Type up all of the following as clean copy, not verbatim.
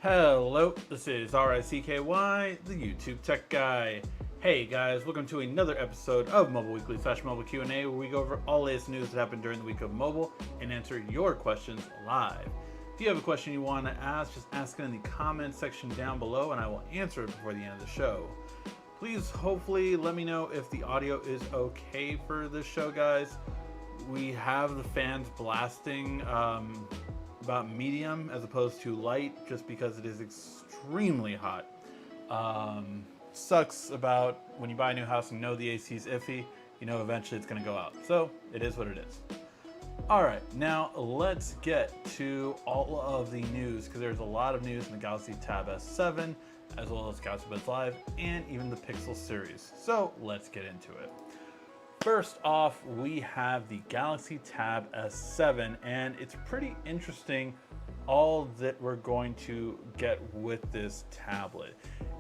Hello, this is RICKY, the YouTube Tech Guy. Hey guys, welcome to another episode of Mobile Weekly / Mobile Q&A, where we go over all latest news that happened during the week of mobile and answer your questions live. If you have a question you want to ask, just ask it in the comments section down below and I will answer it before the end of the show. Please hopefully let me know if the audio is okay for this show, guys. We have the fans blasting about medium as opposed to light, just because it is extremely hot. Sucks about when you buy a new house and know the AC is iffy, you know eventually it's going to go out. So it is what it is. Alright, now let's get to all of the news, because there's a lot of news in the Galaxy Tab S7, as well as Galaxy Buds Live, and even the Pixel series. So let's get into it. First off, we have the Galaxy Tab S7, and it's pretty interesting all that we're going to get with this tablet.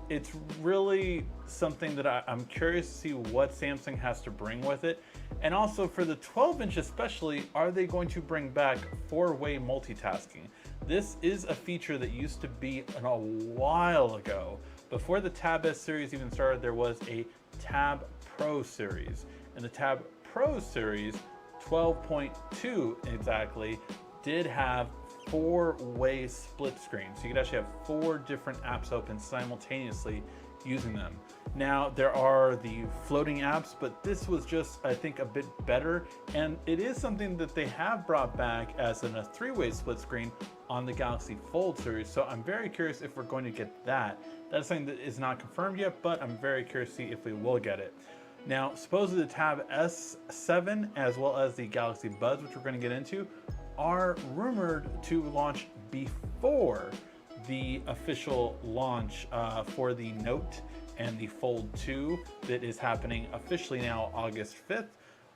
It's really something that I'm curious to see what Samsung has to bring with it. And also for the 12-inch especially, are they going to bring back 4-way multitasking? This is a feature that used to be a while ago. Before the Tab S series even started, there was a Tab Pro series. And the Tab Pro series, 12.2 exactly, did have 4-way split screen. So you could actually have 4 different apps open simultaneously using them. Now there are the floating apps, but this was just, I think, a bit better. And it is something that they have brought back as in a 3-way split screen on the Galaxy Fold series. So I'm very curious if we're going to get that. That's something that is not confirmed yet, but I'm very curious to see if we will get it. Now, supposedly the Tab S7 as well as the Galaxy Buds, which we're going to get into, are rumored to launch before the official launch for the Note and the Fold 2 that is happening officially now August 5th.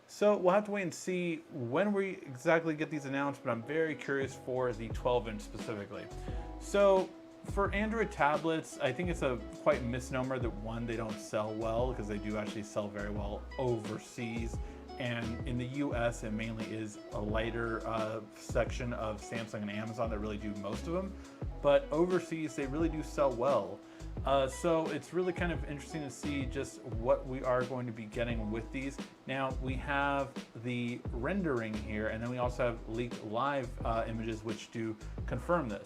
So we'll have to wait and see when we exactly get these announced, but I'm very curious for the 12-inch specifically. So for Android tablets, I think it's a quite misnomer that one, they don't sell well, because they do actually sell very well overseas. And in the US, it mainly is a lighter section of Samsung and Amazon that really do most of them. But overseas, they really do sell well. So it's really kind of interesting to see just what we are going to be getting with these. Now we have the rendering here, and then we also have leaked live images which do confirm this.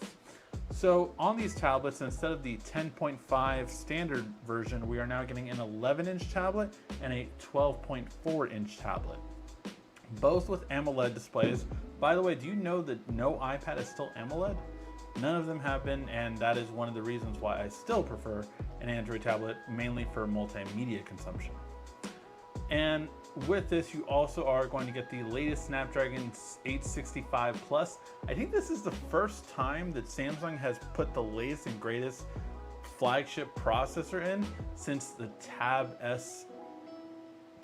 So on these tablets, instead of the 10.5 standard version, we are now getting an 11-inch tablet and a 12.4-inch tablet, both with AMOLED displays. By the way, do you know that no iPad is still AMOLED? None of them have been, and that is one of the reasons why I still prefer an Android tablet, mainly for multimedia consumption. And with this, you also are going to get the latest Snapdragon 865 Plus. I think this is the first time that Samsung has put the latest and greatest flagship processor in since the Tab S.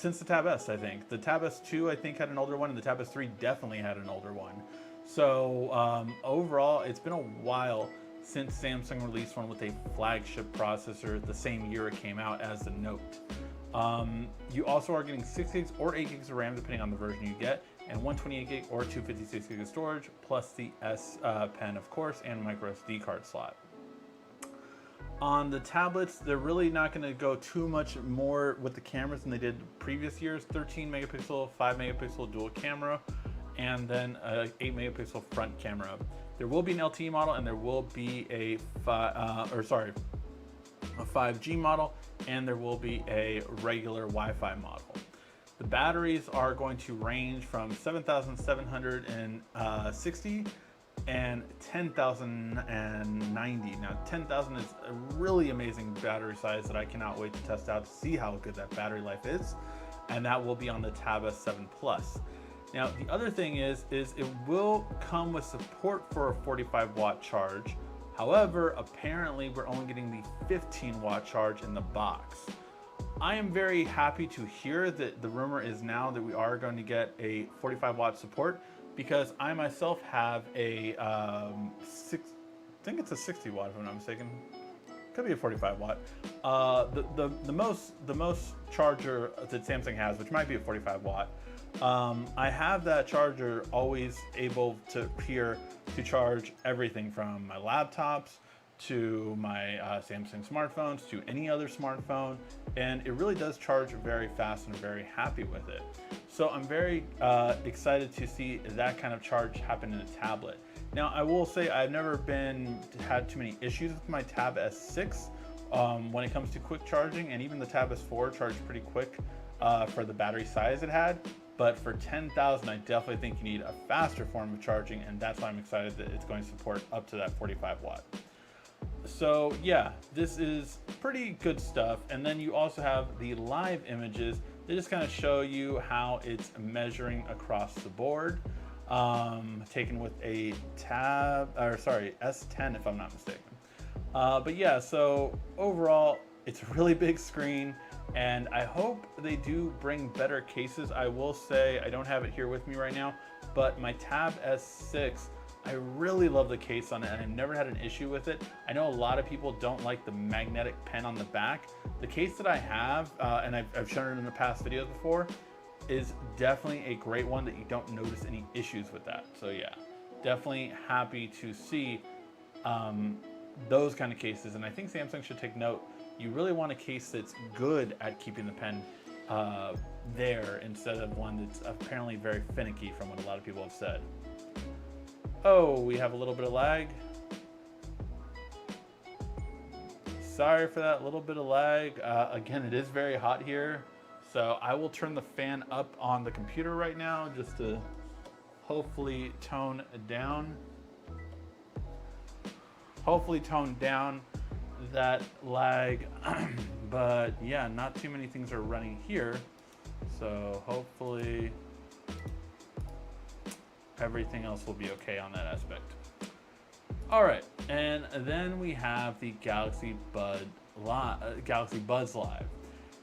I think. The Tab S2, I think, had an older one, and the Tab S3 definitely had an older one. So overall, it's been a while since Samsung released one with a flagship processor the same year it came out as the Note. You also are getting 6 gigs or 8 gigs of RAM depending on the version you get, and 128 gig or 256 gig of storage, plus the S Pen, of course, and micro SD card slot. On the tablets, they're really not going to go too much more with the cameras than they did previous years. 13 megapixel, 5 megapixel dual camera, and then a 8 megapixel front camera. There will be an LTE model, and there will be a 5G model, and there will be a regular Wi-Fi model. The batteries are going to range from 7,760 and 10,090. Now 10,000 is a really amazing battery size that I cannot wait to test out to see how good that battery life is, and that will be on the Tab S7 Plus. Now the other thing is it will come with support for a 45-watt charge. However, apparently we're only getting the 15-watt charge in the box. I am very happy to hear that the rumor is now that we are going to get a 45-watt support, because I myself have a I think it's a 60-watt if I'm not mistaken. Could be a 45-watt. The most charger that Samsung has, which might be a 45-watt. I have that charger always able to charge everything from my laptops to my Samsung smartphones, to any other smartphone, and it really does charge very fast, and I'm very happy with it. So I'm very excited to see that kind of charge happen in a tablet. Now I will say I've never had too many issues with my Tab S6 when it comes to quick charging, and even the Tab S4 charged pretty quick for the battery size it had. But for 10,000, I definitely think you need a faster form of charging, and that's why I'm excited that it's going to support up to that 45 watt. So yeah, this is pretty good stuff. And then you also have the live images. They just kind of show you how it's measuring across the board, taken with a S10 if I'm not mistaken. But yeah, so overall, it's a really big screen, and I hope they do bring better cases. I will say, I don't have it here with me right now, but my Tab S6, I really love the case on it, and I've never had an issue with it. I know a lot of people don't like the magnetic pen on the back. The case that I have, and I've shown it in the past videos before, is definitely a great one that you don't notice any issues with that. So yeah, definitely happy to see those kind of cases. And I think Samsung should take note. You really want a case that's good at keeping the pen there, instead of one that's apparently very finicky, from what a lot of people have said. Oh, we have a little bit of lag. Sorry for that little bit of lag. Again, it is very hot here, so I will turn the fan up on the computer right now just to hopefully tone down that lag. But yeah, not too many things are running here, so hopefully everything else will be okay on that aspect. All right, and then we have the Galaxy Buds Live.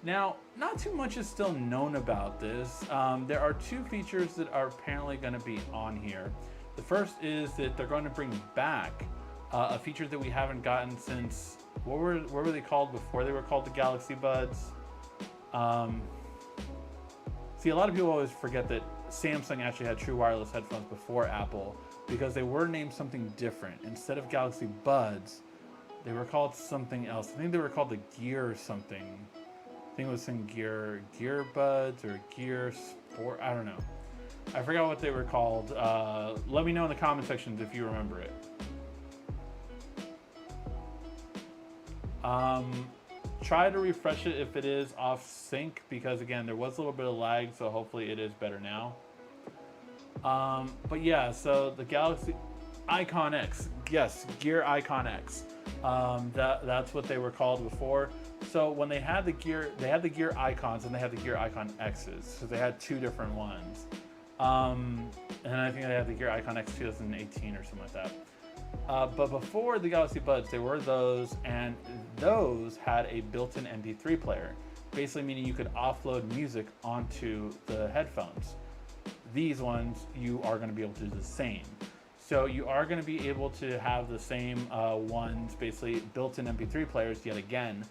Now, not too much is still known about this. There are two features that are apparently going to be on here. The first is that they're going to bring back a feature that we haven't gotten since, what were they called before they were called the Galaxy Buds? See, a lot of people always forget that Samsung actually had true wireless headphones before Apple, because they were named something different. Instead of Galaxy Buds, they were called something else. I think they were called the Gear or something. I think it was some Gear Buds or Gear Sport. I don't know. I forgot what they were called. Let me know in the comment sections if you remember it. Try to refresh it if it is off sync, because again, there was a little bit of lag, so hopefully it is better now. But yeah, so the Galaxy Icon X, yes, Gear Icon X. That's what they were called before. So when they had the Gear Icons and they had the Gear Icon X's, so they had two different ones. And I think they had the Gear Icon X 2018 or something like that. But before the Galaxy Buds, there were those, and those had a built-in MP3 player, basically meaning you could offload music onto the headphones. These ones, you are going to be able to do the same. So you are going to be able to have the same ones, basically built-in MP3 players yet again.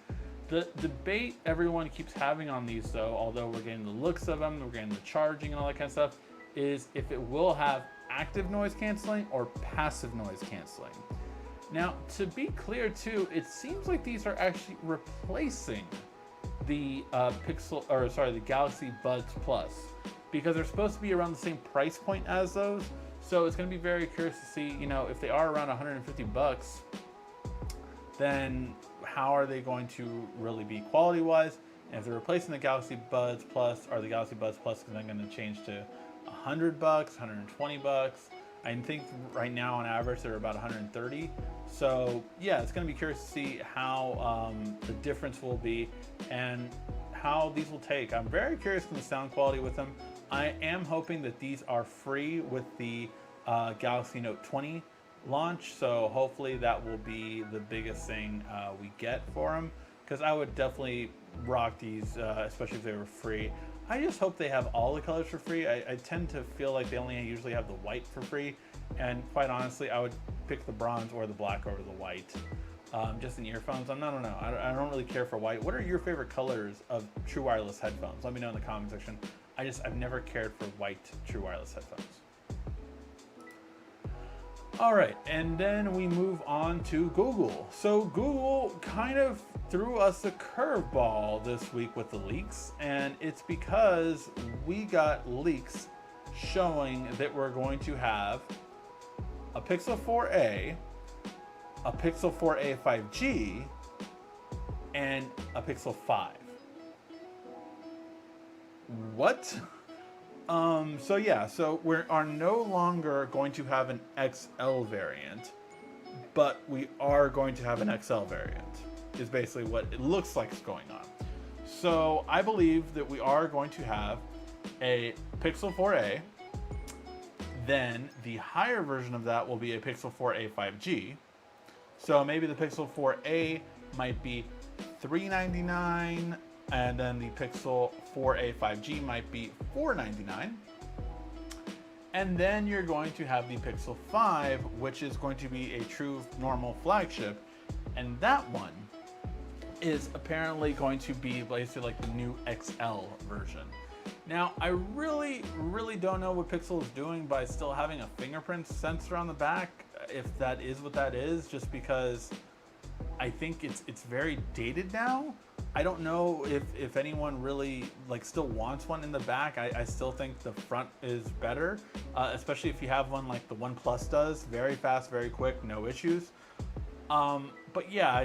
The debate everyone keeps having on these, though, although we're getting the looks of them, we're getting the charging and all that kind of stuff, is if it will have active noise canceling or passive noise canceling. Now, to be clear too, it seems like these are actually replacing the the Galaxy Buds Plus, because they're supposed to be around the same price point as those. So it's going to be very curious to see, you know, if they are around 150 bucks, then how are they going to really be quality wise? And if they're replacing the Galaxy Buds Plus, are the Galaxy Buds Plus going to change to 100 bucks, 120 bucks? I think right now on average they're about 130. So yeah, it's going to be curious to see how the difference will be and how these will take. I'm very curious in the sound quality with them. I am hoping that these are free with the Galaxy Note 20 launch, so hopefully that will be the biggest thing we get for them, because I would definitely rock these, especially if they were free. I just hope they have all the colors for free. I tend to feel like they only usually have the white for free, and quite honestly, I would pick the bronze or the black over the white. Just in earphones, I don't know. I don't really care for white. What are your favorite colors of true wireless headphones? Let me know in the comment section. I've never cared for white true wireless headphones. All right, and then we move on to Google. So Google kind of threw us a curveball this week with the leaks, and it's because we got leaks showing that we're going to have a Pixel 4a, a Pixel 4a 5G, and a Pixel 5. What? So we are no longer going to have an XL variant, but we are going to have an XL variant, is basically what it looks like is going on. So I believe that we are going to have a Pixel 4a, then the higher version of that will be a Pixel 4a 5G. So maybe the Pixel 4a might be $399, and then the Pixel 4a 5G might be $499. And then you're going to have the Pixel 5, which is going to be a true normal flagship. And that one is apparently going to be basically like the new XL version. Now, I really don't know what Pixel is doing by still having a fingerprint sensor on the back, if that is what that is, just because I think it's very dated now. I don't know if anyone really like still wants one in the back. I still think the front is better, especially if you have one like the OnePlus does. Very fast, very quick, no issues. But yeah, I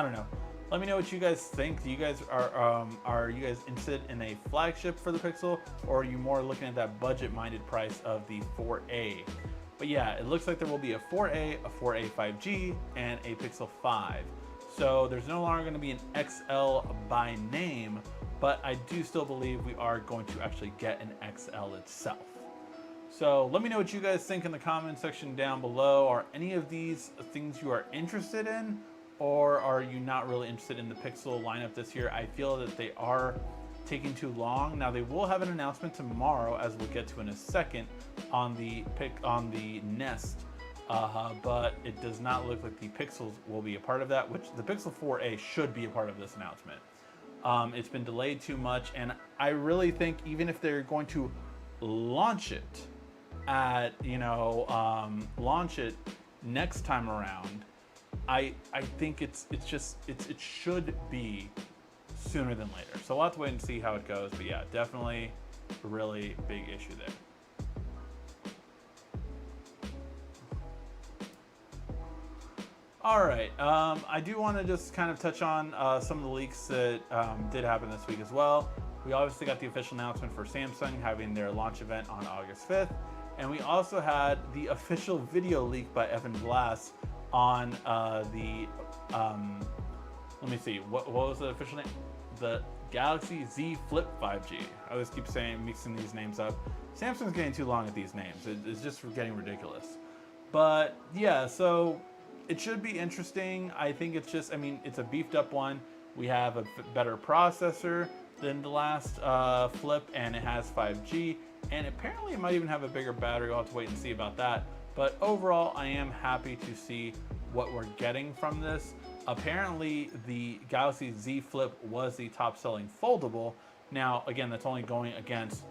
don't know. Let me know what you guys think. Do you guys are you guys interested in a flagship for the Pixel, or are you more looking at that budget-minded price of the 4a? But yeah, it looks like there will be a 4a, a 4a 5G, and a Pixel 5. So there's no longer going to be an XL by name, but I do still believe we are going to actually get an XL itself. So let me know what you guys think in the comment section down below. Are any of these things you are interested in, or are you not really interested in the Pixel lineup this year? I feel that they are taking too long. Now they will have an announcement tomorrow, as we'll get to in a second, on the Nest. But it does not look like the Pixels will be a part of that, which the Pixel 4a should be a part of this announcement. It's been delayed too much, and I really think even if they're going to launch it at, launch it next time around, I think it should be sooner than later. So we'll have to wait and see how it goes. But yeah, definitely a really big issue there. All right, I do want to just kind of touch on some of the leaks that did happen this week as well. We obviously got the official announcement for Samsung having their launch event on August 5th. And we also had the official video leak by Evan Blass on let me see, what was the official name? The Galaxy Z Flip 5G. I always keep mixing these names up. Samsung's getting too long at these names. It's just getting ridiculous. But yeah, so it should be interesting. I think it's it's a beefed up one. We have a better processor than the last Flip, and it has 5G. And apparently it might even have a bigger battery. We'll have to wait and see about that. But overall, I am happy to see what we're getting from this. Apparently, the Galaxy Z Flip was the top-selling foldable. Now, again, that's only going against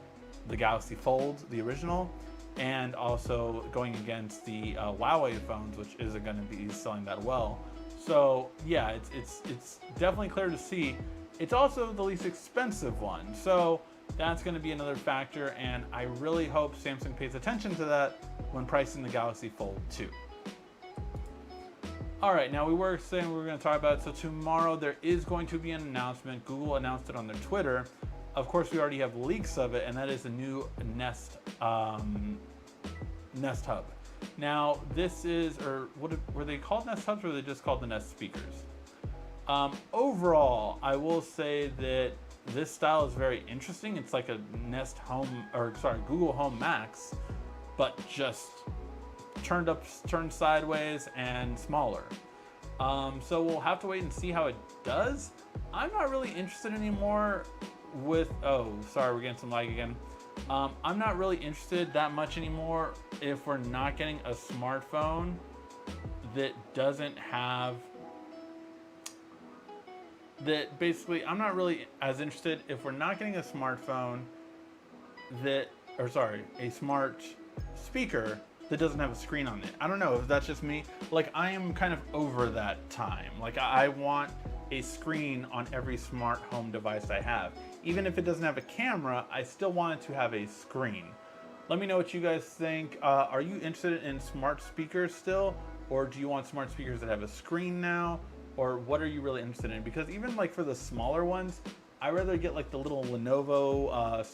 the Galaxy Fold, the original, and also going against the Huawei phones, which isn't going to be selling that well. So, yeah, it's definitely clear to see. It's also the least expensive one. So that's going to be another factor, and I really hope Samsung pays attention to that when pricing the Galaxy Fold 2. All right, now we were saying we were going to talk about it. So tomorrow there is going to be an announcement. Google announced it on their Twitter. Of course, we already have leaks of it, and that is the new Nest Nest Hub. Now, this is, or what were they called, Nest Hubs, or were they just called the Nest speakers? Overall, I will say that this style is very interesting. It's like a Nest Home, or sorry, Google Home Max, but just turned sideways and smaller. So we'll have to wait and see how it does. I'm not really interested anymore with, oh, sorry, we're getting some lag again. I'm not really interested that much anymore if we're not getting a smartphone that doesn't have, that basically, I'm not really as interested if we're not getting a smartphone that, or sorry, a smart speaker that doesn't have a screen on it. I don't know if that's just me. Like, I am kind of over that time. Like, I want a screen on every smart home device I have. Even if it doesn't have a camera, I still want it to have a screen. Let me know what you guys think. Are you interested in smart speakers still? Or do you want smart speakers that have a screen now? Or what are you really interested in? Because even like for the smaller ones, I'd rather get like the little Lenovo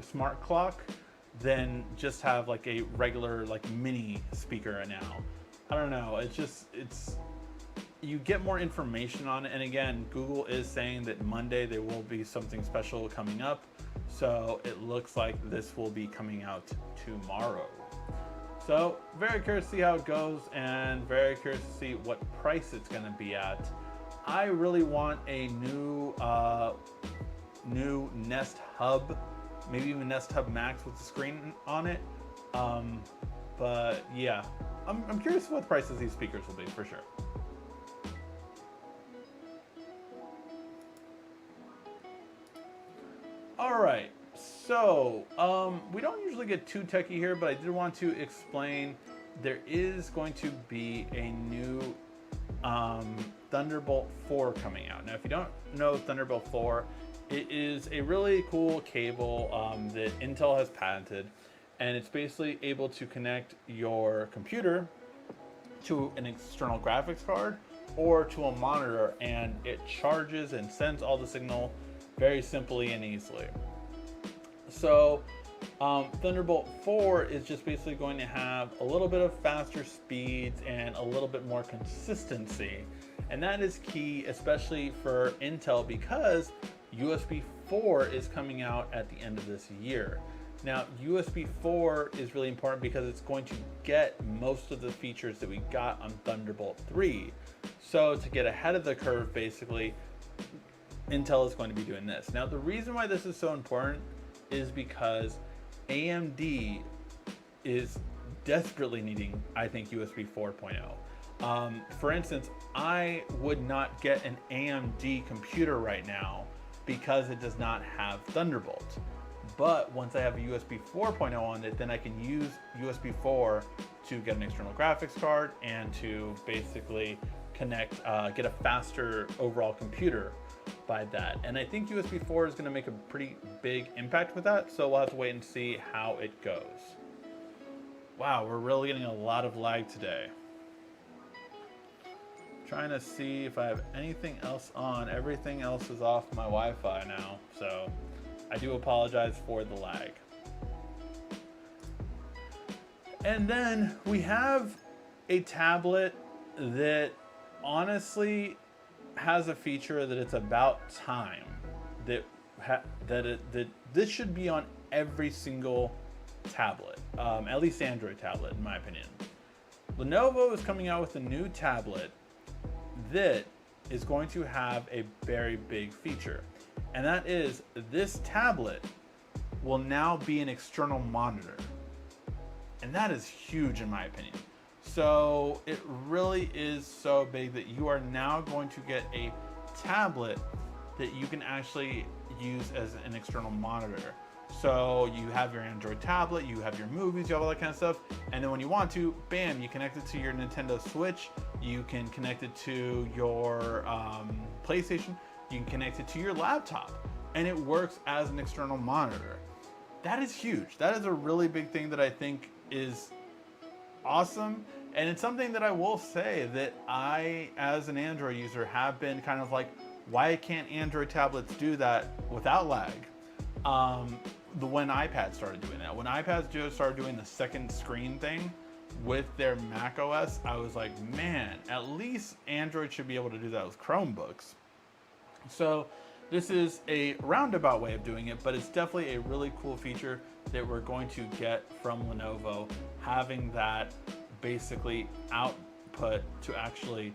smart clock than just have like a regular like mini speaker now. I don't know, you get more information on it. And again, Google is saying that Monday there will be something special coming up. So it looks like this will be coming out tomorrow. So very curious to see how it goes and very curious to see what price it's gonna be at. I really want a new Nest Hub, maybe even Nest Hub Max with the screen on it. But yeah, I'm curious what the prices of these speakers will be for sure. All right, so we don't usually get too techy here, but I did want to explain there is going to be a new Thunderbolt 4 coming out. Now, if you don't know Thunderbolt 4, it is a really cool cable that Intel has patented, and it's basically able to connect your computer to an external graphics card or to a monitor, and it charges and sends all the signal very simply and easily. So Thunderbolt 4 is just basically going to have a little bit of faster speeds and a little bit more consistency. And that is key, especially for Intel, because USB 4 is coming out at the end of this year. Now, USB 4 is really important because it's going to get most of the features that we got on Thunderbolt 3. So to get ahead of the curve, basically, Intel is going to be doing this. Now, the reason why this is so important is because AMD is desperately needing, I think, USB 4.0. For instance, I would not get an AMD computer right now because it does not have Thunderbolt. But once I have a USB 4.0 on it, then I can use USB 4 to get an external graphics card and to basically connect, get a faster overall computer by that. And I think USB 4 is going to make a pretty big impact with that, so we'll have to wait and see how it goes. Wow, we're really getting a lot of lag today. Trying to see if I have anything else on. Everything else is off my Wi-Fi now, so I do apologize for the lag. And then we have a tablet that honestly has a feature that it's about time that this should be on every single tablet, at least Android tablet, in my opinion. Lenovo is coming out with a new tablet that is going to have a very big feature, and that is this tablet will now be an external monitor, and that is huge in my opinion. So it really is so big that you are now going to get a tablet that you can actually use as an external monitor. So you have your Android tablet, you have your movies, you have all that kind of stuff, and then when you want to, bam, you connect it to your Nintendo Switch, you can connect it to your PlayStation, you can connect it to your laptop, and it works as an external monitor. That is huge. That is a really big thing that I think is awesome, and it's something that I will say that I, as an Android user, have been kind of like, why can't Android tablets do that without lag? When iPads started doing that, when iPads started doing the second screen thing with their Mac OS, I was like, man, at least Android should be able to do that with Chromebooks. So this is a roundabout way of doing it, but it's definitely a really cool feature that we're going to get from Lenovo, having that basically output to actually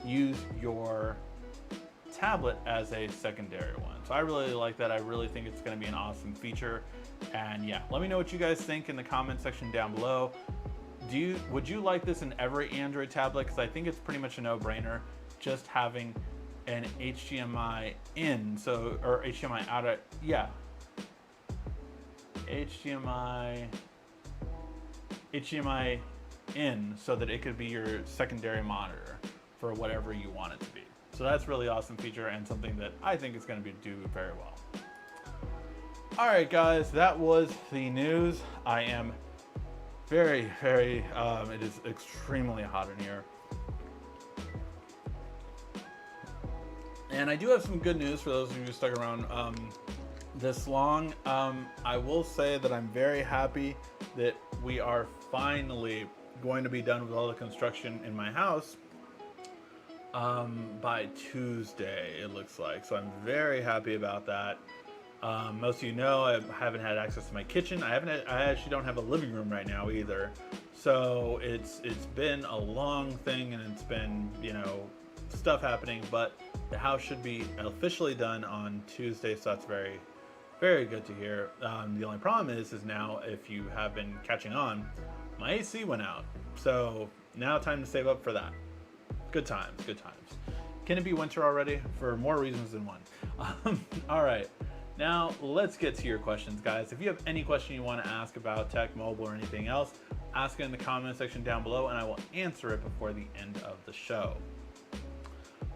use your tablet as a secondary one. So I really like that. I really think it's going to be an awesome feature. And yeah, let me know what you guys think in the comment section down below. Would you like this in every Android tablet? Because I think it's pretty much a no-brainer, just having an HDMI in, or HDMI out. HDMI HDMI in so that it could be your secondary monitor for whatever you want it to be. So that's a really awesome feature and something that I think is going to do very well. All right, guys, that was the news. I am very, it is extremely hot in here. And I do have some good news for those of you who stuck around this long. I will say that I'm very happy that we are finally going to be done with all the construction in my house by Tuesday, it looks like. So I'm very happy about that. Most of you know I haven't had access to my kitchen. I actually don't have a living room right now either. So it's been a long thing, and it's been, you know, stuff happening, but the house should be officially done on Tuesday, so that's very, very good to hear. The only problem is now, if you have been catching on, my AC went out. So now time to save up for that. Good times, good times. Can it be winter already? For more reasons than one. All right, now let's get to your questions, guys. If you have any question you want to ask about tech, mobile, or anything else, ask it in the comment section down below, and I will answer it before the end of the show.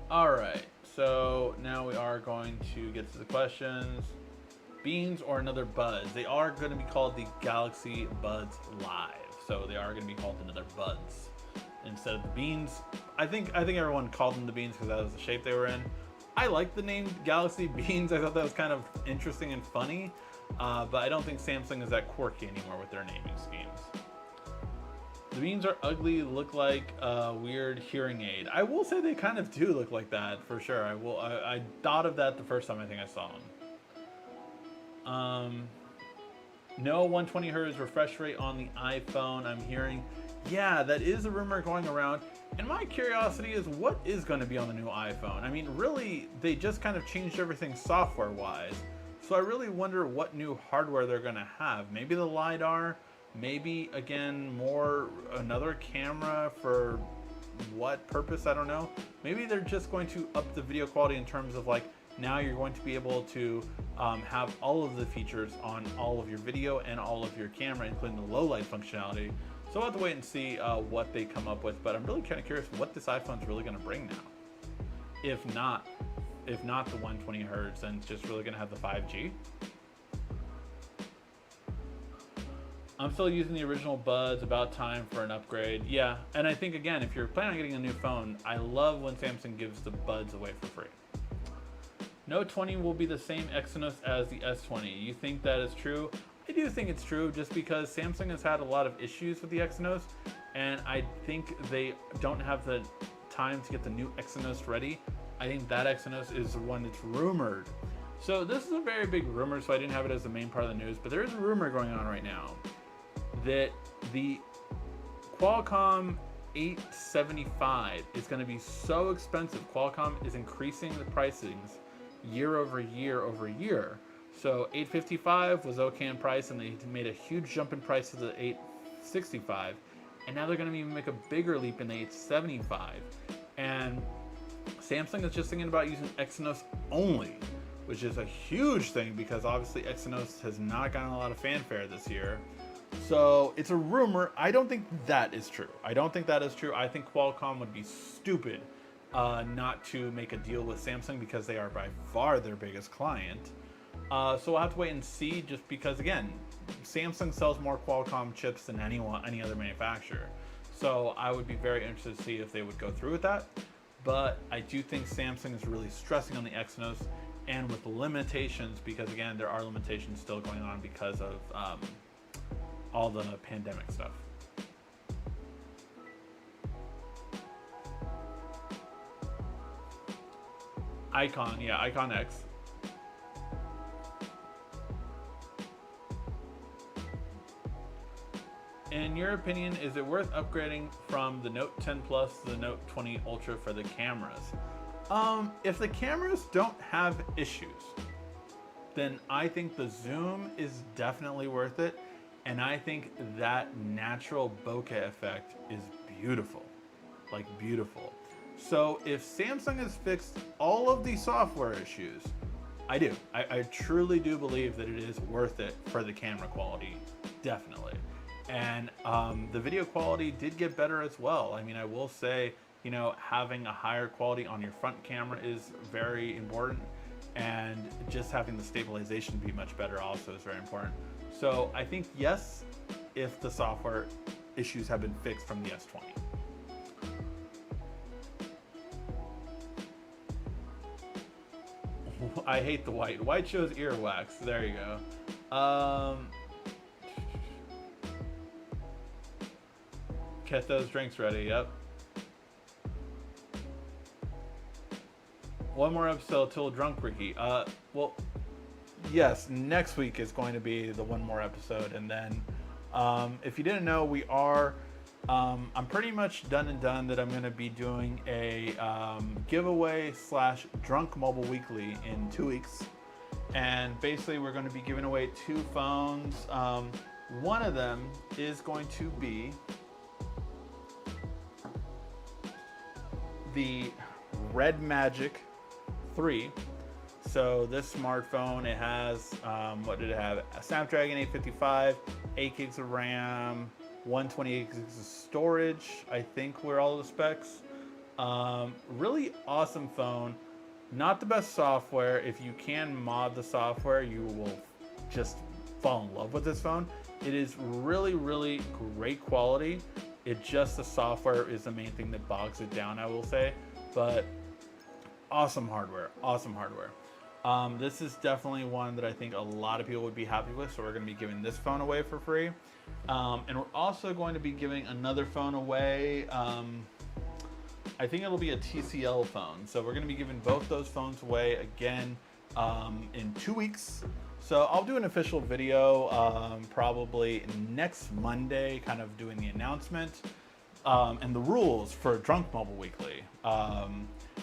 All right, so now we are going to get to the questions. Beans or another Buds? They are going to be called the Galaxy Buds Live. So they are going to be called another Buds instead of the Beans. I think everyone called them the Beans because that was the shape they were in. I like the name Galaxy Beans. I thought that was kind of interesting and funny, but I don't think Samsung is that quirky anymore with their naming schemes. The Beans are ugly, look like a weird hearing aid. I will say they kind of do look like that for sure. I thought of that the first time I think I saw them. No 120 Hz refresh rate on the iPhone, I'm hearing. Yeah, that is a rumor going around. And my curiosity is, what is going to be on the new iPhone? I mean, really, they just kind of changed everything software-wise. So I really wonder what new hardware they're going to have. Maybe the LiDAR, maybe, again, another camera for what purpose, I don't know. Maybe they're just going to up the video quality in terms of, like, now you're going to be able to have all of the features on all of your video and all of your camera, including the low light functionality. So we'll have to wait and see what they come up with, but I'm really kind of curious what this iPhone's really going to bring now. If not the 120 Hz, then it's just really going to have the 5G. I'm still using the original Buds, about time for an upgrade. Yeah, and I think, again, if you're planning on getting a new phone, I love when Samsung gives the Buds away for free. Note 20 will be the same Exynos as the S20. You think that is true? I do think it's true, just because Samsung has had a lot of issues with the Exynos, and I think they don't have the time to get the new Exynos ready. I think that Exynos is the one that's rumored. So this is a very big rumor, so I didn't have it as the main part of the news, but there is a rumor going on right now that the Qualcomm 875 is going to be so expensive. Qualcomm is increasing the pricings year over year over year. So 855 was okay in price, and they made a huge jump in price to the 865, and now they're going to even make a bigger leap in the 875. And Samsung is just thinking about using Exynos only, which is a huge thing because obviously Exynos has not gotten a lot of fanfare this year. So it's a rumor. I don't think that is true. I think Qualcomm would be stupid not to make a deal with Samsung because they are by far their biggest client. So we'll have to wait and see, just because, again, Samsung sells more Qualcomm chips than any other manufacturer. So I would be very interested to see if they would go through with that. But I do think Samsung is really stressing on the Exynos, and with limitations, because, again, there are limitations still going on because of all the pandemic stuff. Icon, yeah, Icon X. In your opinion, is it worth upgrading from the Note 10 Plus to the Note 20 Ultra for the cameras? If the cameras don't have issues, then I think the zoom is definitely worth it. And I think that natural bokeh effect is beautiful, like beautiful. So if Samsung has fixed all of the software issues, I do. I truly do believe that it is worth it for the camera quality, definitely. And the video quality did get better as well. I mean, I will say, you know, having a higher quality on your front camera is very important, and just having the stabilization be much better also is very important. So I think yes, if the software issues have been fixed from the S20. I hate the white. White shows earwax. There you go. Get those drinks ready. Yep. One more episode till drunk Ricky. Well, yes, next week is going to be the one more episode, and then if you didn't know, we are. I'm pretty much done that I'm going to be doing a giveaway / drunk mobile weekly in 2 weeks, and basically we're going to be giving away 2 phones. One of them is going to be the Red Magic 3. So this smartphone, it has what did it have? A Snapdragon 855, 8 gigs of RAM, 128 gigs of storage, I think were all the specs. Really awesome phone. Not the best software. If you can mod the software, you will just fall in love with this phone. It is really, really great quality. It just, the software is the main thing that bogs it down, I will say. But awesome hardware, awesome hardware. This is definitely one that I think a lot of people would be happy with, so we're going to be giving this phone away for free. And we're also going to be giving another phone away. I think it'll be a TCL phone. So we're going to be giving both those phones away again in 2 weeks. So I'll do an official video probably next Monday, kind of doing the announcement and the rules for Drunk Mobile Weekly.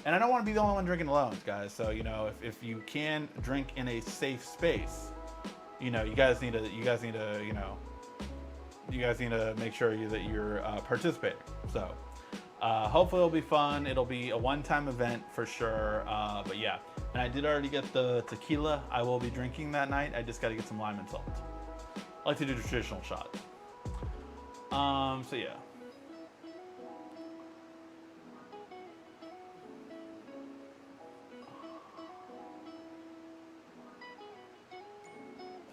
And I don't want to be the only one drinking alone, guys. So, you know, if you can drink in a safe space, you know, you guys need to make sure that you're participating. So, hopefully it'll be fun. It'll be a one-time event for sure. But yeah, and I did already get the tequila I will be drinking that night. I just got to get some lime and salt. I like to do the traditional shot. So yeah.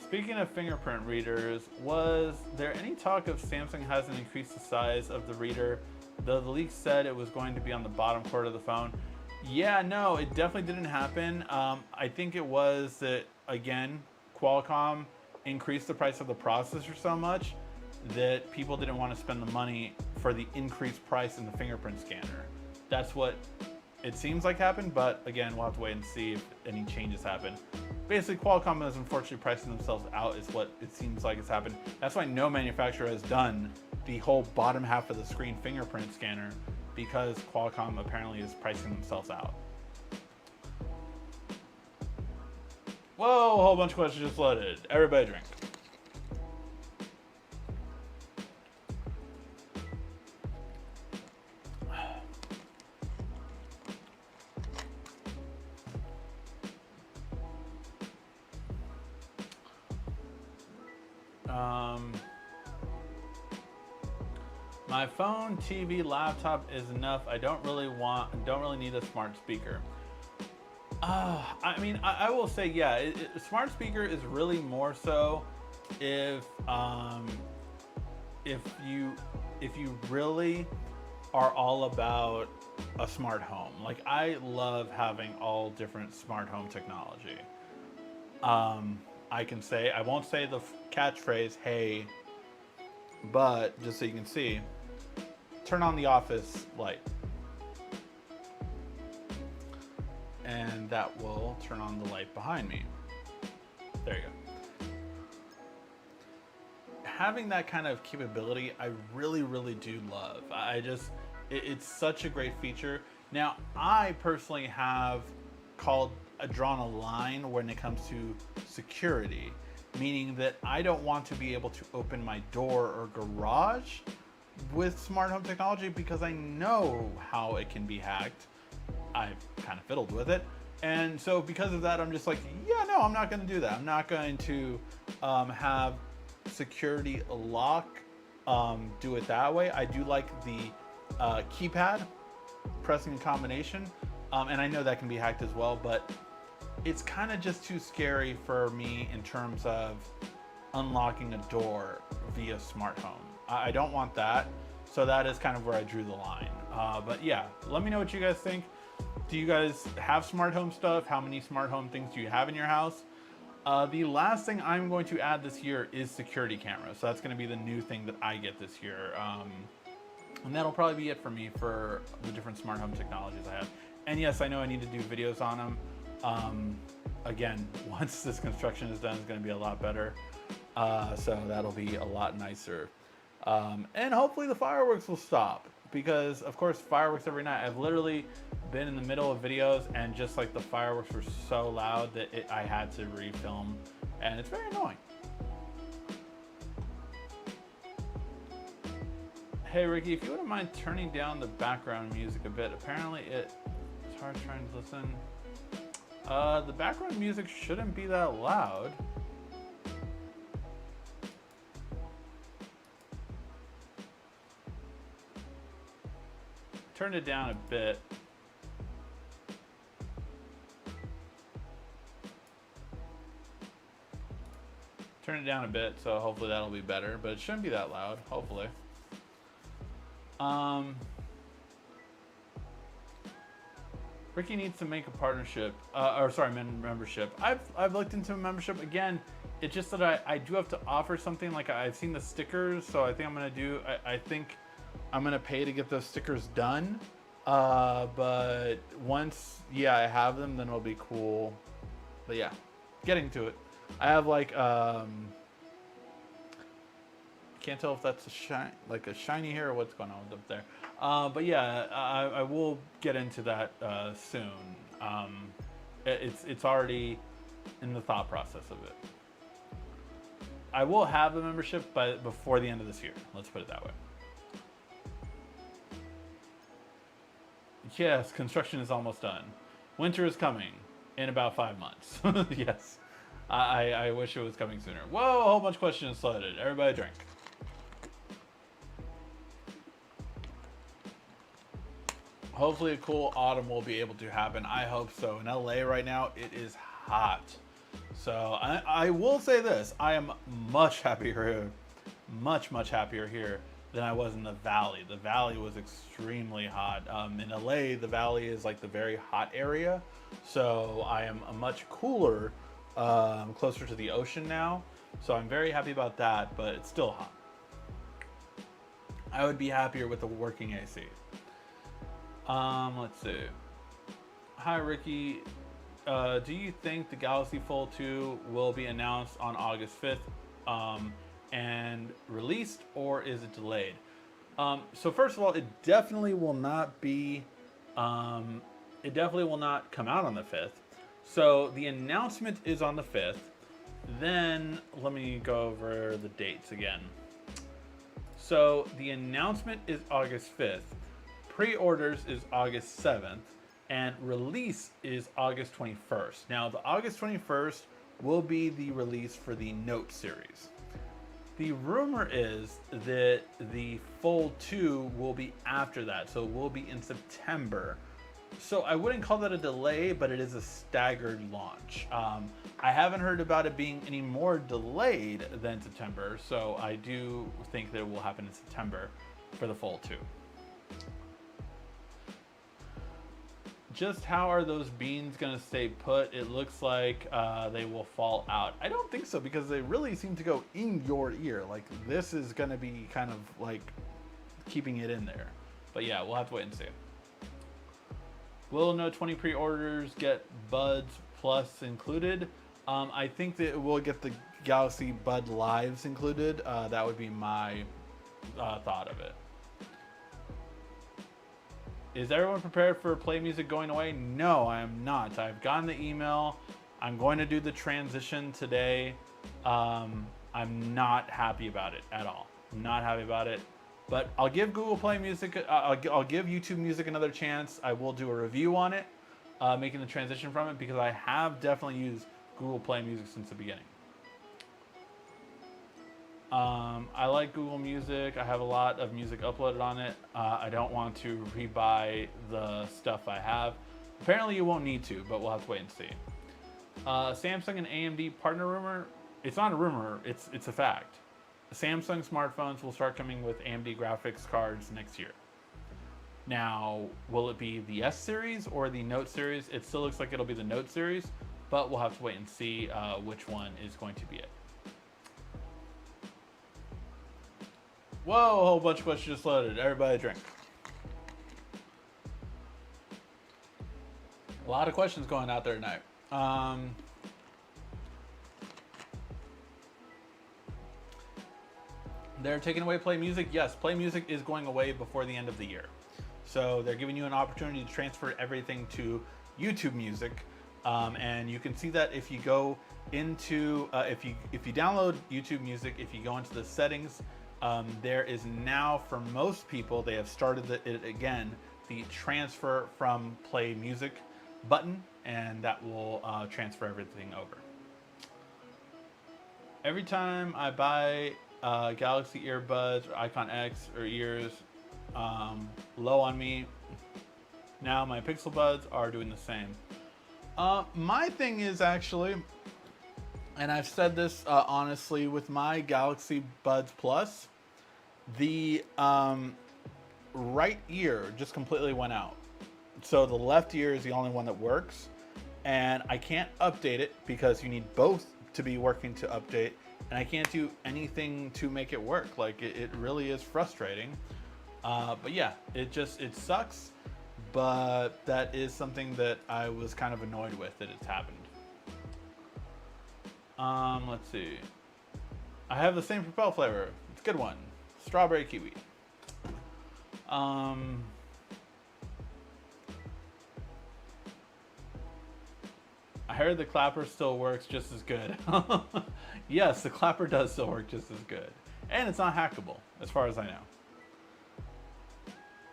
Speaking of fingerprint readers, was there any talk of Samsung hasn't increased the size of the reader? The leak said it was going to be on the bottom quarter of the phone. Yeah, no, it definitely didn't happen. I think it was that, again, Qualcomm increased the price of the processor so much that people didn't want to spend the money for the increased price in the fingerprint scanner. That's what it seems like happened, but again, we'll have to wait and see if any changes happen. Basically, Qualcomm is unfortunately pricing themselves out is what it seems like has happened. That's why no manufacturer has done the whole bottom half of the screen fingerprint scanner, because Qualcomm apparently is pricing themselves out. Whoa, a whole bunch of questions just loaded. Everybody drink. My phone, TV, laptop is enough. I don't really need a smart speaker. I mean, I will say, yeah, smart speaker is really more so if you really are all about a smart home. Like, I love having all different smart home technology. I can say, I won't say the catchphrase, hey, but just so you can see, turn on the office light. And that will turn on the light behind me. There you go. Having that kind of capability, I really, really do love. It's such a great feature. Now, I personally have drawn a line when it comes to security, meaning that I don't want to be able to open my door or garage with smart home technology because I know how it can be hacked. I've kind of fiddled with it. And so because of that, I'm just like, yeah, no, I'm not going to do that. I'm not going to have security lock do it that way. I do like the keypad pressing combination, and I know that can be hacked as well, but it's kind of just too scary for me in terms of unlocking a door via smart home. I don't want that, so that is kind of where I drew the line. But yeah, let me know what you guys think. Do you guys have smart home stuff? How many smart home things do you have in your house? The last thing I'm going to add this year is security cameras. So that's going to be the new thing that I get this year. And that'll probably be it for me for the different smart home technologies I have. And yes, I know I need to do videos on them. Again, once this construction is done, it's going to be a lot better. So that'll be a lot nicer. And hopefully the fireworks will stop, because of course fireworks every night. I've literally been in the middle of videos and just like the fireworks were so loud that I had to refilm, and it's very annoying. Hey Ricky, if you wouldn't mind turning down the background music a bit. Apparently it's hard trying to listen. The background music shouldn't be that loud. Turned it down a bit. Turn it down a bit, so hopefully that'll be better, but it shouldn't be that loud, hopefully. Ricky needs to make a partnership, membership. I've looked into a membership. Again, it's just that I do have to offer something. Like I've seen the stickers, so I think I'm gonna I think I'm gonna pay to get those stickers done. But once, yeah, I have them, then it'll be cool. But yeah, getting to it. I have like, can't tell if that's a shiny hair or what's going on up there. But yeah, I will get into that soon. It's already in the thought process of it. I will have the membership before the end of this year. Let's put it that way. Yes, construction is almost done. Winter is coming in about 5 months. Yes. I wish it was coming sooner. Whoa, a whole bunch of questions flooded. Everybody drink. Hopefully a cool autumn will be able to happen. I hope so. In LA right now, it is hot. So I will say this. I am much happier here. Much happier here than I was in the Valley. The Valley was extremely hot. In LA, the Valley is like the very hot area. So I am a much cooler, closer to the ocean now. So I'm very happy about that, but it's still hot. I would be happier with a working AC. Let's see. Hi, Ricky. Do you think the Galaxy Fold 2 will be announced on August 5th and released, or is it delayed? So first of all, it definitely will not be, it definitely will not come out on the 5th. So the announcement is on the 5th. Then let me go over the dates again. So the announcement is August 5th. Pre-orders is August 7th, and release is August 21st. Now, the August 21st will be the release for the Note series. The rumor is that the Fold 2 will be after that, so it will be in September. So I wouldn't call that a delay, but it is a staggered launch. I haven't heard about it being any more delayed than September, so I do think that it will happen in September for the Fold 2. Just how are those beans going to stay put? It looks like they will fall out. I don't think so, because they really seem to go in your ear. Like, this is going to be kind of like keeping it in there. But yeah, we'll have to wait and see. Will Note 20 pre-orders get Buds Plus included? I think that we'll get the Galaxy Bud Lives included. That would be my thought of it. Is everyone prepared for Play Music going away? No, I am not. I've gotten the email. I'm going to do the transition today. I'm not happy about it at all. I'm not happy about it. But I'll give Google Play Music, I'll give YouTube Music another chance. I will do a review on it, making the transition from it, because I have definitely used Google Play Music since the beginning. I like Google Music. I have a lot of music uploaded on it. I don't want to rebuy the stuff I have. Apparently you won't need to, but we'll have to wait and see. Samsung and AMD partner rumor. It's not a rumor, it's a fact. Samsung smartphones will start coming with AMD graphics cards next year. Now, will it be the S series or the Note series? It still looks like it'll be the Note series, but we'll have to wait and see which one is going to be it. Whoa, a whole bunch of questions just loaded. Everybody drink. A lot of questions going out there tonight. They're taking away Play Music. Yes, Play Music is going away before the end of the year. So they're giving you an opportunity to transfer everything to YouTube Music. And you can see that if you go into, if you download YouTube Music, if you go into the settings, there is now, for most people, they have started it again, the transfer from Play Music button, and that will transfer everything over. Every time I buy Galaxy earbuds or Icon X or ears, low on me. Now my Pixel Buds are doing the same. My thing is actually, and I've said this honestly with my Galaxy Buds Plus, the right ear just completely went out. So the left ear is the only one that works, and I can't update it because you need both to be working to update, and I can't do anything to make it work. Like it really is frustrating. But yeah, it sucks, but that is something that I was kind of annoyed with that it's happened. Let's see. I have the same Propel flavor. It's a good one. Strawberry kiwi. I heard the clapper still works just as good. Yes, the clapper does still work just as good. And it's not hackable, as far as I know.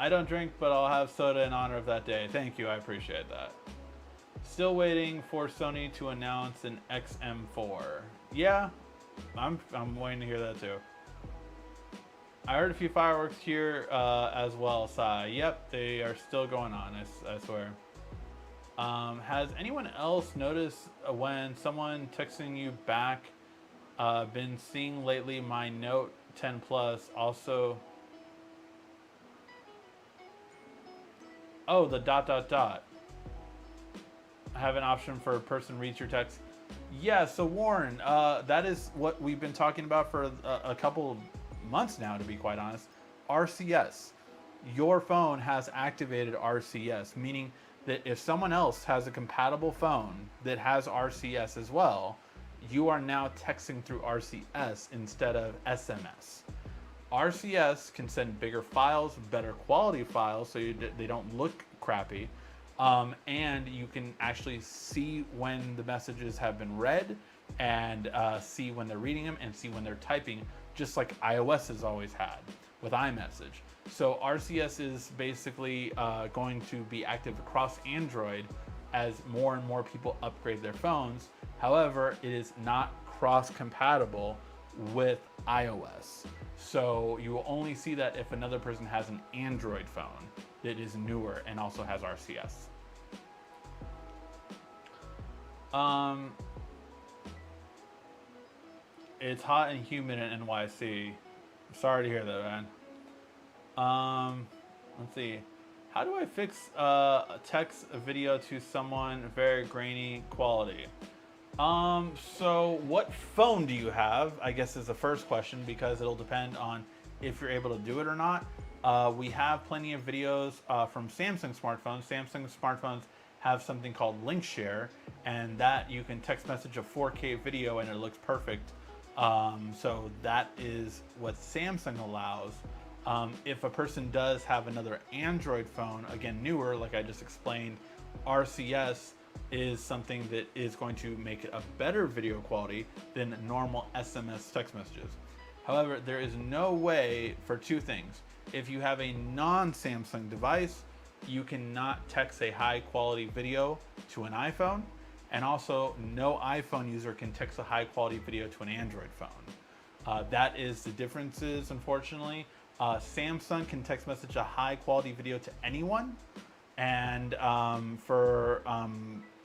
I don't drink, but I'll have soda in honor of that day. Thank you, I appreciate that. Still waiting for Sony to announce an XM4. Yeah, I'm waiting to hear that too. I heard a few fireworks here as well, Sai. Yep, they are still going on, I swear. Has anyone else noticed when someone texting you back been seeing lately my Note 10 Plus also... Oh, the ... I have an option for a person reads your text. Yeah, so Warren, that is what we've been talking about for a couple of months now, to be quite honest. RCS. Your phone has activated RCS, meaning that if someone else has a compatible phone that has RCS as well, you are now texting through RCS instead of SMS. RCS can send bigger files, better quality files, so they don't look crappy, and you can actually see when the messages have been read, and see when they're reading them, and see when they're typing, just like iOS has always had with iMessage. So RCS is basically going to be active across Android as more and more people upgrade their phones. However, it is not cross-compatible with iOS. So you will only see that if another person has an Android phone that is newer and also has RCS. It's hot and humid in NYC. Sorry to hear that, man. Let's see. How do I fix text a video to someone very grainy quality? So what phone do you have, I guess, is the first question, because it'll depend on if you're able to do it or not. We have plenty of videos from Samsung smartphones. Samsung smartphones have something called Link Share, and that you can text message a 4K video and it looks perfect. So that is what Samsung allows. If a person does have another Android phone, again, newer, like I just explained, RCS is something that is going to make it a better video quality than normal SMS text messages. However, there is no way for two things. If you have a non-Samsung device, you cannot text a high quality video to an iPhone, and also no iPhone user can text a high quality video to an Android phone. That is the differences, unfortunately. Samsung can text message a high quality video to anyone, and for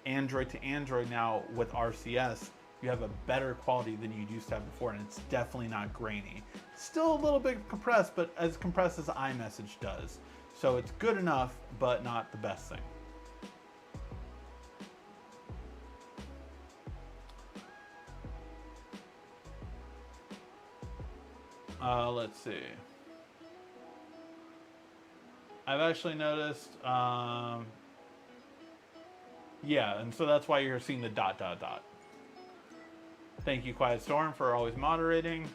Android to Android now with RCS, you have a better quality than you used to have before, and it's definitely not grainy. Still a little bit compressed, but as compressed as iMessage does. So it's good enough, but not the best thing. Let's see. I've actually noticed, yeah, and so that's why you're seeing the ... Thank you, Quiet Storm, for always moderating.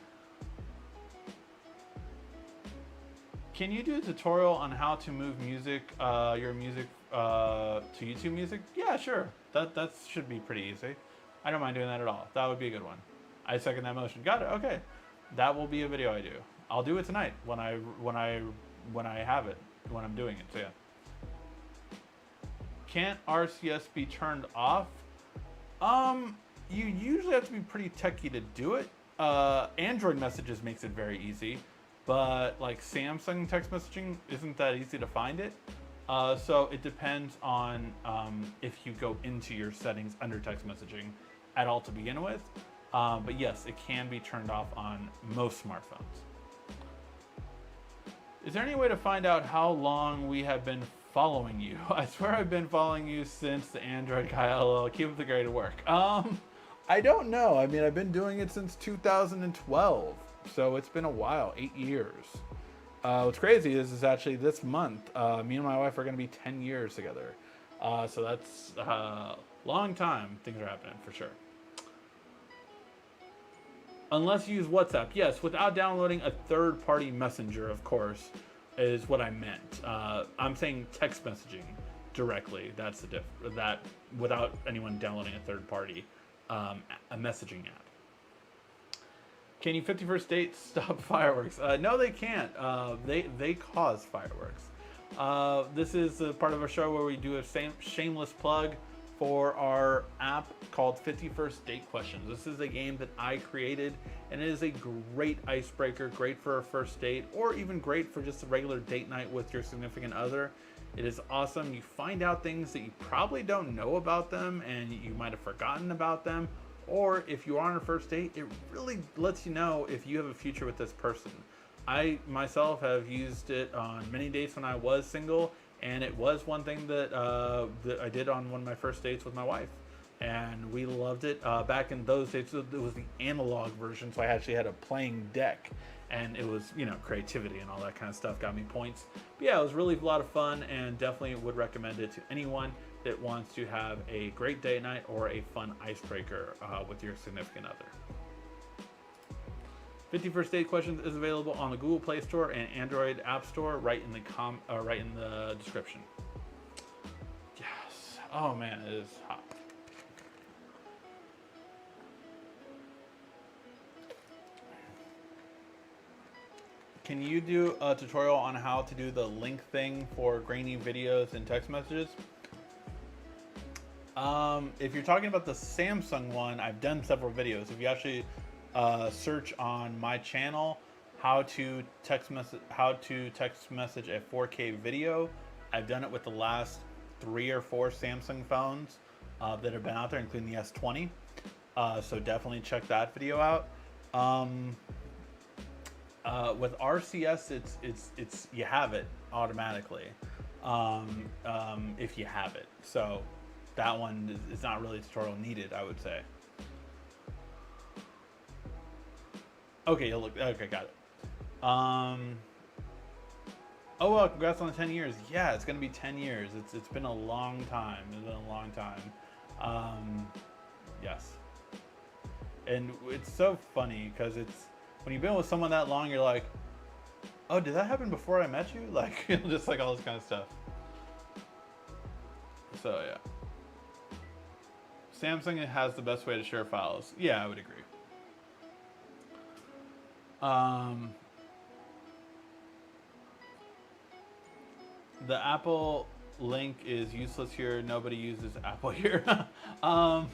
Can you do a tutorial on how to move music, your music, to YouTube Music? Yeah, sure. That should be pretty easy. I don't mind doing that at all. That would be a good one. I second that motion. Got it. Okay, that will be a video I do. I'll do it tonight when I have it, when I'm doing it. So yeah. Can't RCS be turned off? You usually have to be pretty techy to do it. Android messages makes it very easy, but like Samsung text messaging isn't that easy to find it. So it depends on if you go into your settings under text messaging at all to begin with. But yes, it can be turned off on most smartphones. Is there any way to find out how long we have been following you? I swear I've been following you since the Android guy. LOL. Keep up the great work. I don't know. I mean, I've been doing it since 2012, so it's been a while, 8 years. What's crazy is actually this month, me and my wife are going to be 10 years together. So that's a long time. Things are happening for sure. Unless you use WhatsApp. Yes, without downloading a third-party messenger, of course, is what I meant. I'm saying text messaging directly. That's the that without anyone downloading a third-party a messaging app. Can you 51st Date stop fireworks? No, they can't. They cause fireworks. This is a part of a show where we do a shameless plug for our app called 51st Date Questions. This is a game that I created, and it is a great icebreaker, great for a first date, or even great for just a regular date night with your significant other. It is awesome. You find out things that you probably don't know about them, and you might have forgotten about them, or if you are on a first date, it really lets you know if you have a future with this person. I myself have used it on many dates when I was single, and it was one thing that, that I did on one of my first dates with my wife, and we loved it. Back in those days, it was the analog version, so I actually had a playing deck, and it was, you know, creativity and all that kind of stuff got me points. But yeah, it was really a lot of fun, and definitely would recommend it to anyone that wants to have a great date night or a fun icebreaker with your significant other. 51st Date Questions is available on the Google Play Store and Android App Store, right in the description. Yes. Oh man, it is hot. Can you do a tutorial on how to do the link thing for grainy videos and text messages? If you're talking about the Samsung one, I've done several videos. If you actually search on my channel how to text message a 4K video, I've done it with the last 3 or 4 Samsung phones that have been out there, including the S20. So definitely check that video out. With RCS, it's you have it automatically if you have it. So that one is not really a tutorial needed, I would say. Okay, look. Okay, got it. Oh well, congrats on the 10 years. Yeah, it's gonna be 10 years. It's been a long time. It's been a long time. Yes. And it's so funny because it's when you've been with someone that long, you're like, oh, did that happen before I met you? Like, just like all this kind of stuff. So yeah. Samsung has the best way to share files. Yeah, I would agree. The Apple link is useless here. Nobody uses Apple here. um,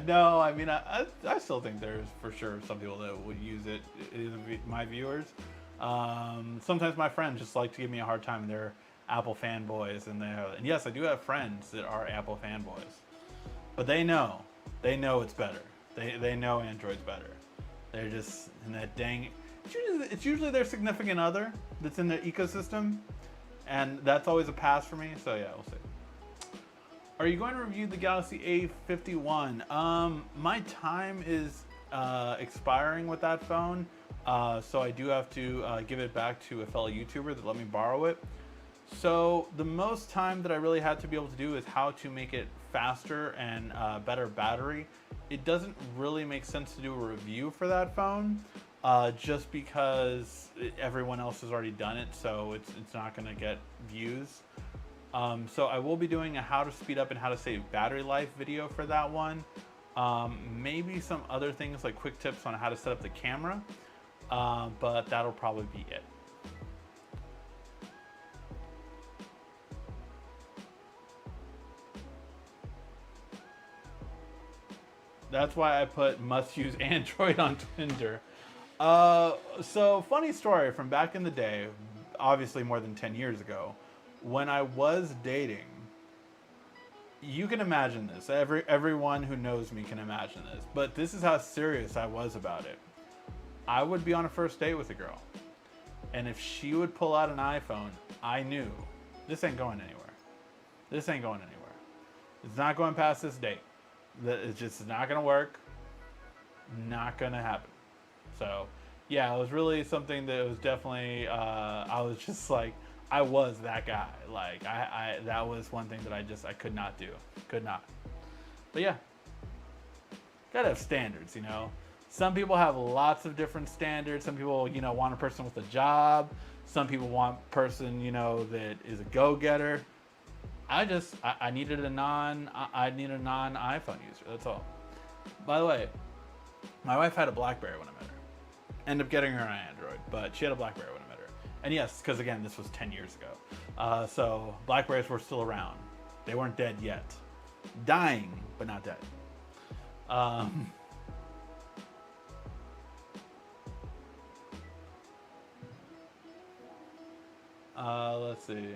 no, I mean, I still think there's for sure some people that would use it. My viewers. Sometimes my friends just like to give me a hard time. And they're Apple fanboys, and yes, I do have friends that are Apple fanboys, but they know it's better. They know Android's better. They're just in that dang. It's usually their significant other that's in their ecosystem, and that's always a pass for me. So yeah, we'll see. Are you going to review the Galaxy A51? My time is expiring with that phone, so I do have to give it back to a fellow YouTuber that let me borrow it. So the most time that I really had to be able to do is how to make it faster and better battery. It doesn't really make sense to do a review for that phone, just because everyone else has already done it, so it's not going to get views. So I will be doing a how to speed up and how to save battery life video for that one. Maybe some other things like quick tips on how to set up the camera, but that'll probably be it. That's why I put must use Android on Tinder. So funny story from back in the day, obviously more than 10 years ago, when I was dating. You can imagine this. Everyone who knows me can imagine this. But this is how serious I was about it. I would be on a first date with a girl, and if she would pull out an iPhone, I knew this ain't going anywhere. This ain't going anywhere. It's not going past this date. It's just not gonna work. Not gonna happen. So yeah, it was really something that was definitely I was just like, I was that guy. Like I that was one thing that I could not do. Could not. But yeah, gotta have standards, you know. Some people have lots of different standards. Some people, you know, want a person with a job. Some people want a person, you know, that is a go-getter. I needed a non iPhone user. That's all. By the way, my wife had a BlackBerry when I met her. Ended up getting her an Android, but she had a BlackBerry when I met her. And yes, because again, this was 10 years ago. So BlackBerries were still around. They weren't dead yet. Dying, but not dead. Let's see.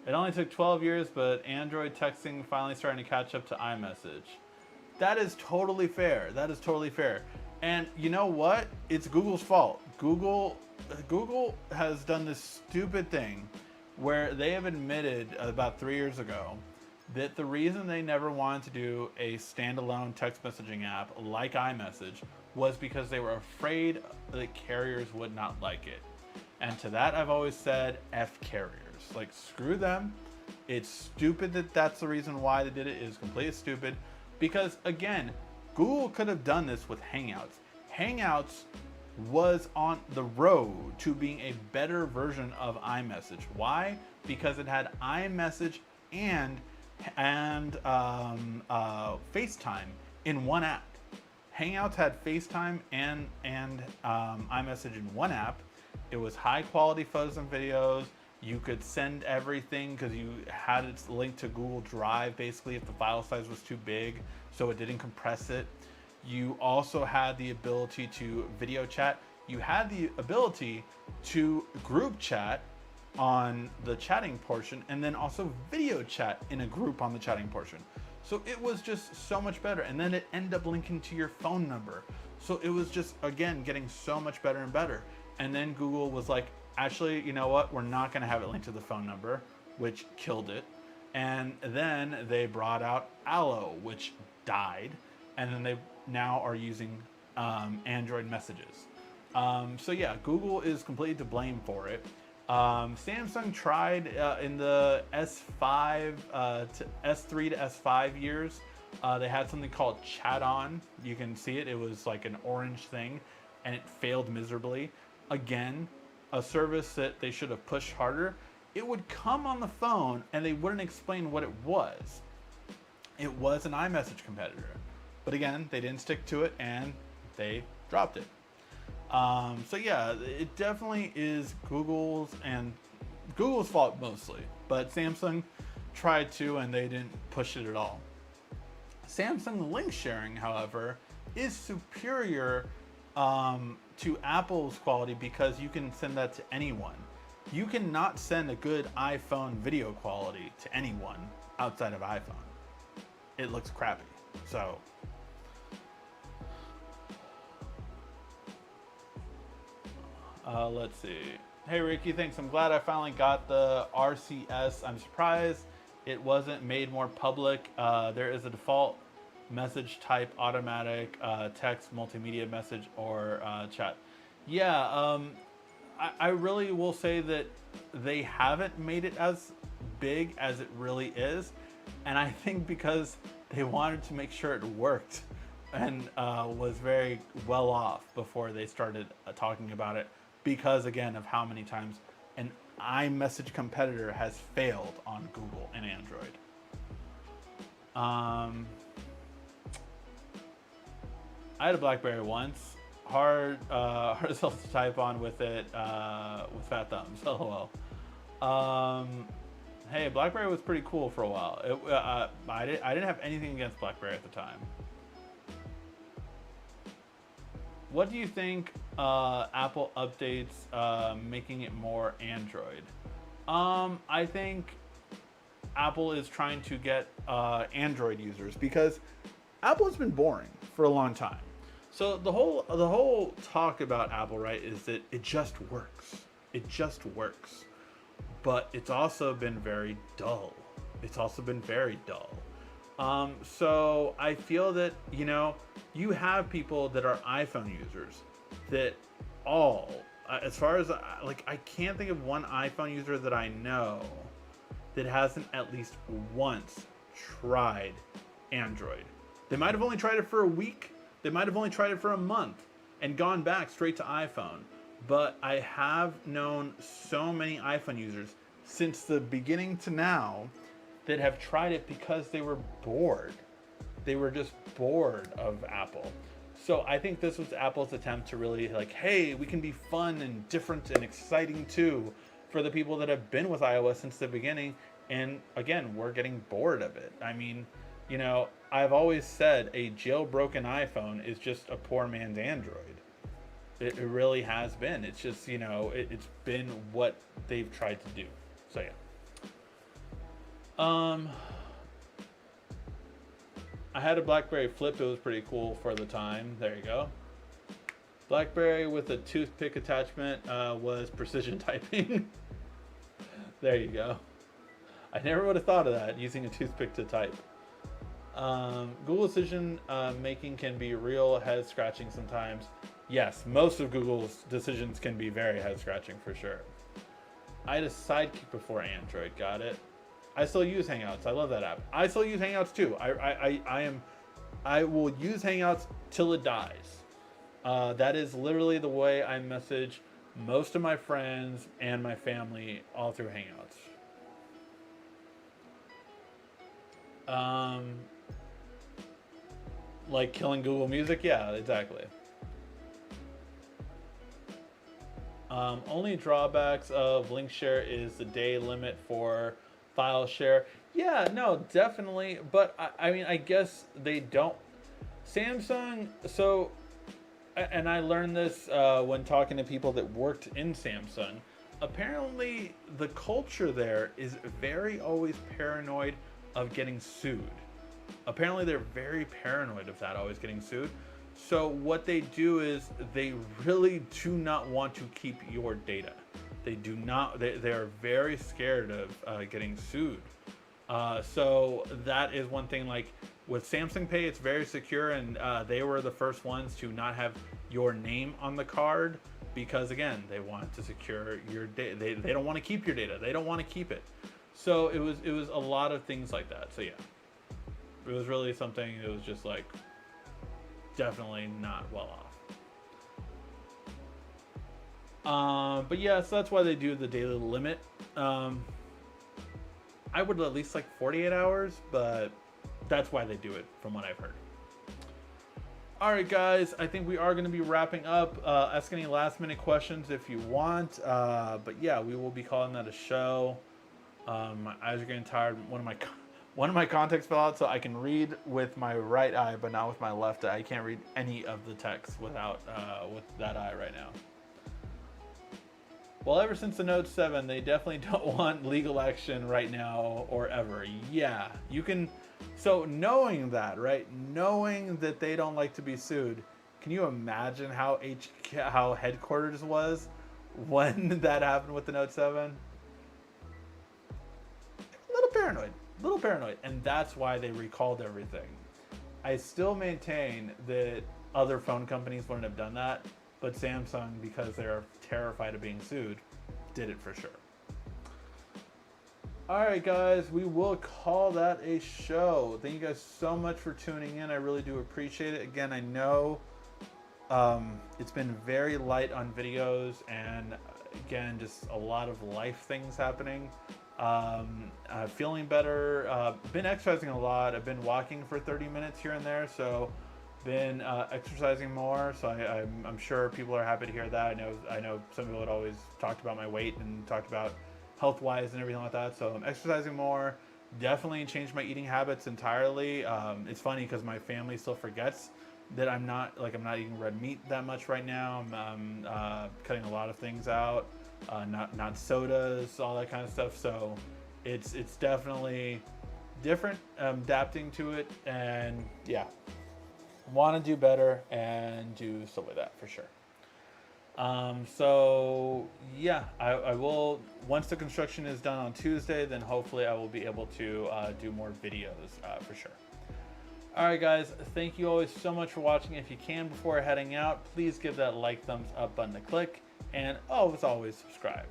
It only took 12 years, but Android texting finally starting to catch up to iMessage. That is totally fair. That is totally fair. And you know what? It's Google's fault. Google has done this stupid thing where they have admitted about 3 years ago that the reason they never wanted to do a standalone text messaging app like iMessage was because they were afraid that carriers would not like it. And to that, I've always said, F carriers. Like, screw them. It's stupid that that's the reason why they did it. It is completely stupid. Because, again, Google could have done this with Hangouts. Hangouts was on the road to being a better version of iMessage. Why? Because it had iMessage and FaceTime in one app. Hangouts had FaceTime and iMessage in one app. It was high quality photos and videos. You could send everything because you had it linked to Google Drive basically if the file size was too big, so it didn't compress it. You also had the ability to video chat. You had the ability to group chat on the chatting portion and then also video chat in a group on the chatting portion. So it was just so much better. And then it ended up linking to your phone number. So it was just, again, getting so much better and better. And then Google was like, actually, you know what? We're not going to have it linked to the phone number, which killed it. And then they brought out Allo, which died. And then they now are using Android messages. So yeah, Google is completely to blame for it. Samsung tried in the S5 to S3 to S5 years. They had something called Chat On. You can see it. It was like an orange thing, and it failed miserably. Again, a service that they should have pushed harder. It would come on the phone, and they wouldn't explain what it was. It was an iMessage competitor. But again, they didn't stick to it, and they dropped it. So yeah, it definitely is Google's and Google's fault mostly, but Samsung tried to and they didn't push it at all. Samsung link sharing, however, is superior to Apple's quality because you can send that to anyone. You cannot send a good iPhone video quality to anyone outside of iPhone. It looks crappy. So let's see. Hey Ricky, thanks. I'm glad I finally got the RCS. I'm surprised it wasn't made more public. There is a default message type, automatic text, multimedia message, or chat. Yeah, I really will say that they haven't made it as big as it really is. And I think because they wanted to make sure it worked and was very well off before they started talking about it, because again of how many times an iMessage competitor has failed on Google and Android. I had a BlackBerry once. Hard as hell to type on with it with fat thumbs. LOL. Hey, BlackBerry was pretty cool for a while. I didn't have anything against BlackBerry at the time. What do you think Apple updates making it more Android? I think Apple is trying to get Android users because Apple has been boring for a long time. So the whole talk about Apple, right, is that it just works. It just works. But it's also been very dull. It's also been very dull. So I feel that, you know, you have people that are iPhone users that all, as far as, like, I can't think of one iPhone user that I know that hasn't at least once tried Android. They might have only tried it for a week. They might have only tried it for a month and gone back straight to iPhone. But I have known so many iPhone users since the beginning to now that have tried it because they were bored. They were just bored of Apple. So I think this was Apple's attempt to really like, hey, we can be fun and different and exciting too for the people that have been with iOS since the beginning. And again, we're getting bored of it. I mean, you know, I've always said a jailbroken iPhone is just a poor man's Android. It really has been. It's just, you know, it's been what they've tried to do. So yeah. I had a BlackBerry Flip. It was pretty cool for the time. There you go. BlackBerry with a toothpick attachment was precision typing. There you go. I never would have thought of that, using a toothpick to type. Google decision making can be real head scratching sometimes. Yes, most of Google's decisions can be very head scratching for sure. I had a Sidekick before Android. Got it. I still use Hangouts. I love that app. I still use Hangouts too. I will use Hangouts till it dies. That is literally the way I message most of my friends and my family, all through Hangouts. Like killing Google Music? Yeah, exactly. Only drawbacks of link share is the day limit for file share. Yeah, no, definitely. But I mean, I guess they don't. Samsung, so, and I learned this when talking to people that worked in Samsung. Apparently, the culture there is very always paranoid of getting sued. Apparently, they're very paranoid of that, always getting sued. So what they do is they really do not want to keep your data. They do not. They are very scared of getting sued. So that is one thing. Like with Samsung Pay, it's very secure, and they were the first ones to not have your name on the card because again, they want to secure your data. They don't want to keep your data. They don't want to keep it. So it was a lot of things like that. So yeah, it was really something. It was just like definitely not well off. But yeah, so that's why they do the daily limit. I would at least like 48 hours, but that's why they do it from what I've heard. All right, guys, I think we are going to be wrapping up. Ask any last minute questions if you want. But yeah, we will be calling that a show. My eyes are getting tired. One of my contacts fell out, so I can read with my right eye, but not with my left eye. I can't read any of the text without with that eye right now. Well, ever since the Note 7, they definitely don't want legal action right now or ever. Yeah, you can. So knowing that, right? Knowing that they don't like to be sued, can you imagine how headquarters was when that happened with the Note 7? A little paranoid, and that's why they recalled everything. I still maintain that other phone companies wouldn't have done that, but Samsung, because they're terrified of being sued, did it for sure. All right, guys, we will call that a show. Thank you guys so much for tuning in. I really do appreciate it. Again, I know it's been very light on videos, and again, just a lot of life things happening. Feeling better. Been exercising a lot. I've been walking for 30 minutes here and there, so been exercising more. So I'm sure people are happy to hear that. I know some people had always talked about my weight and talked about health-wise and everything like that. So I'm exercising more. Definitely changed my eating habits entirely. It's funny because my family still forgets that I'm not eating red meat that much right now. I'm cutting a lot of things out. Not sodas, all that kind of stuff. So it's definitely different. Adapting to it, and yeah, want to do better and do stuff like that for sure. So yeah, I will, once the construction is done on Tuesday, then hopefully I will be able to do more videos for sure. All right, guys, thank you always so much for watching. If you can, before heading out, please give that like, thumbs up button a click. And as always, subscribe.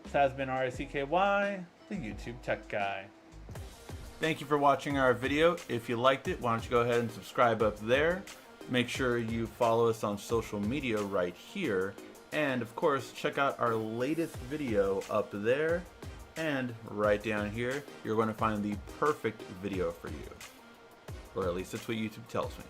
This has been RICKY, the YouTube Tech Guy. Thank you for watching our video. If you liked it, why don't you go ahead and subscribe up there. Make sure you follow us on social media right here. And of course, check out our latest video up there. And right down here, you're going to find the perfect video for you. Or at least that's what YouTube tells me.